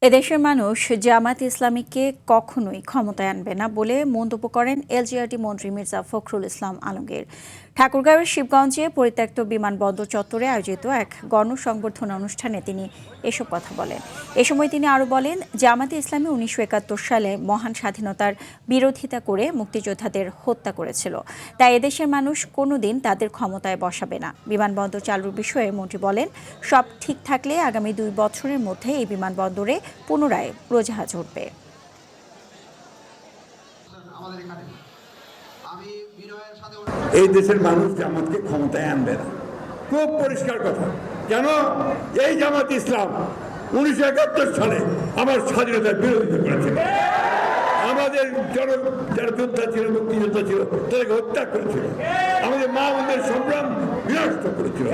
এদেশের মানুষ জামায়াত ইসলামীকে কখনোই ক্ষমতায় আনবে না বলে মন্তব্য করেন এলজিআরটি মন্ত্রী মির্জা ফখরুল ইসলাম আলমগীর। ঠাকুরগাঁওয়ের শিবগঞ্জে পরিত্যক্ত বিমানবন্দর চত্বরে আয়োজিত এক গণসংবর্ধনা অনুষ্ঠানে তিনি এসব কথা বলেন। এ সময় তিনি আরও বলেন, জামায়াতে ইসলামী 1971 সালে মহান স্বাধীনতার বিরোধিতা করে মুক্তিযোদ্ধাদের হত্যা করেছিল, তাই এদেশের মানুষ কোনোদিন তাদের ক্ষমতায় বসাবে না। বিমানবন্দর চালুর বিষয়ে মন্ত্রী বলেন, সব ঠিক থাকলে আগামী 2 বছরের মধ্যে এই বিমানবন্দরে পুনরায় উড়োজাহাজ উঠবে। এই দেশের মানুষ জামাতকে ক্ষমতায় আনবে না, খুব পরিষ্কার কথা। কেন? এই জামাত ইসলাম 1971 সালে আমার স্বাধীনতার বিরোধিতা করেছিল, আমাদের যারা যোদ্ধা ছিল, মুক্তিযোদ্ধা ছিল, তাদেরকে হত্যা করেছিল, আমাদের মা বোনদের সংগ্রাম বিনষ্ট করেছিল।